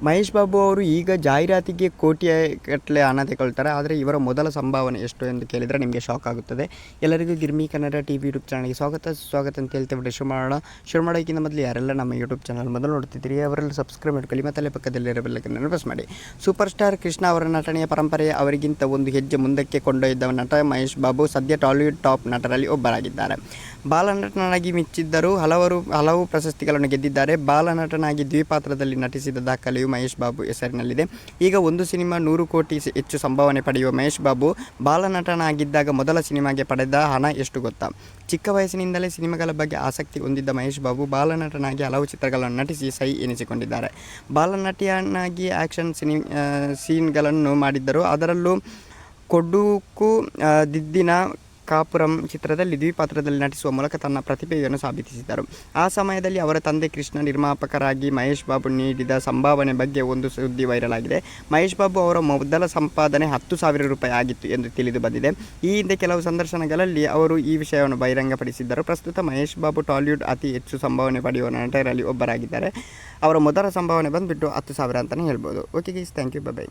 ಮಹೇಶ್ ಬಾಬು ಅವರು ಈಗ ಜಾಹೀರಾತಿಗೆ ಕೋಟಿಯ ಗಟ್ಟಲೆ ಹಣ ತಗೊಳ್ತಾರೆ. ಆದರೆ ಇವರ ಮೊದಲ ಸಂಭಾವನೆ ಎಷ್ಟು ಎಂದು ಕೇಳಿದರೆ ನಿಮಗೆ ಶಾಕ್ ಆಗುತ್ತದೆ. ಎಲ್ಲರಿಗೂ ಗಿರ್ಮಿ ಕನ್ನಡ TV ಯೂಟ್ಯೂಬ್ ಚಾನಲ್ಗೆ ಸ್ವಾಗತ ಅಂತ ಹೇಳ್ತೇವೆ. ಶುರು ಮಾಡೋಕ್ಕಿಂತ ಮೊದಲು ಯಾರೆಲ್ಲ ನಮ್ಮ ಯೂಟ್ಯೂಬ್ ಚಾನಲ್ ಮೊದಲು ನೋಡ್ತಿದ್ದೀರಿ ಅವರೆಲ್ಲ ಸಬ್ಸ್ಕ್ರೈಬ್ ಮಾಡ್ಕೊಳ್ಳಿ ಮತ್ತು ಅಲ್ಲೇ ಪಕ್ಕದಲ್ಲಿರೋ ಬೆಲ್ಲೈಕನ್ ಪ್ರೆಸ್ ಮಾಡಿ. ಸೂಪರ್ ಸ್ಟಾರ್ ಕೃಷ್ಣ ಅವರ ನಟನೆಯ ಪರಂಪರೆ ಅವರಿಗಿಂತ ಒಂದು ಹೆಜ್ಜೆ ಮುಂದಕ್ಕೆ ಕೊಂಡೊಯ್ದ ನಟ ಮಹೇಶ್ ಬಾಬು ಸದ್ಯ ಟಾಲಿವುಡ್ ಟಾಪ್ ನಟರಲ್ಲಿ ಒಬ್ಬರಾಗಿದ್ದಾರೆ. ಬಾಲನಟನಾಗಿ ಮೆಚ್ಚಿದ್ದರೂ ಹಲವು ಪ್ರಶಸ್ತಿಗಳನ್ನು ಗೆದ್ದಿದ್ದಾರೆ. ಬಾಲನಟನಾಗಿ ದ್ವಿಪಾತ್ರದಲ್ಲಿ ನಟಿಸಿದ ದಾಖಲೆಯು ಮಹೇಶ್ ಬಾಬು ಹೆಸರಿನಲ್ಲಿದೆ. ಈಗ ಒಂದು ಸಿನಿಮಾ 100 ಕೋಟಿ ಹೆಚ್ಚು ಸಂಭಾವನೆ ಪಡೆಯುವ ಮಹೇಶ್ ಬಾಬು ಬಾಲನಟನಾಗಿದ್ದಾಗ ಮೊದಲ ಸಿನಿಮಾಗೆ ಪಡೆದ ಹಣ ಎಷ್ಟು ಗೊತ್ತಾ? ಚಿಕ್ಕ ವಯಸ್ಸಿನಿಂದಲೇ ಸಿನಿಮಾಗಳ ಬಗ್ಗೆ ಆಸಕ್ತಿ ಹೊಂದಿದ್ದ ಮಹೇಶ್ ಬಾಬು ಬಾಲನಟನಾಗಿ ಹಲವು ಚಿತ್ರಗಳನ್ನು ನಟಿಸಿ ಸೈ ಎನಿಸಿಕೊಂಡಿದ್ದಾರೆ. ಬಾಲನಟಿಯನ್ನಾಗಿ ಆ್ಯಕ್ಷನ್ ಸೀನ್ಗಳನ್ನು ಮಾಡಿದ್ದರು. ಅದರಲ್ಲೂ ಕೊಡುಕು ದಿದ್ದಿನ ಕಾಪುರಂ ಚಿತ್ರದಲ್ಲಿ ದ್ವಿಪಾತ್ರದಲ್ಲಿ ನಟಿಸುವ ಮೂಲಕ ತನ್ನ ಪ್ರತಿಭೆಯನ್ನು ಸಾಬೀತಿಸಿದರು. ಆ ಸಮಯದಲ್ಲಿ ಅವರ ತಂದೆ ಕೃಷ್ಣ ನಿರ್ಮಾಪಕರಾಗಿ ಮಹೇಶ್ ಬಾಬು ನೀಡಿದ ಸಂಭಾವನೆ ಬಗ್ಗೆ ಒಂದು ಸುದ್ದಿ ವೈರಲ್ ಆಗಿದೆ. ಮಹೇಶ್ ಬಾಬು ಅವರ ಮೊದಲ ಸಂಪಾದನೆ 10,000 ರೂಪಾಯಿ ಆಗಿತ್ತು ಎಂದು ತಿಳಿದು ಬಂದಿದೆ. ಈ ಹಿಂದೆ ಕೆಲವು ಸಂದರ್ಶನಗಳಲ್ಲಿ ಅವರು ಈ ವಿಷಯವನ್ನು ಬಹಿರಂಗಪಡಿಸಿದ್ದರು. ಪ್ರಸ್ತುತ ಮಹೇಶ್ ಬಾಬು ಟಾಲಿವುಡ್ ಅತಿ ಹೆಚ್ಚು ಸಂಭಾವನೆ ಪಡೆಯುವ ನಟರಲ್ಲಿ ಒಬ್ಬರಾಗಿದ್ದಾರೆ. ಅವರ ಮೊದಲ ಸಂಭಾವನೆ ಬಂದುಬಿಟ್ಟು 10,000 ಅಂತಲೇ ಹೇಳ್ಬೋದು. Okay guys, thank you, by.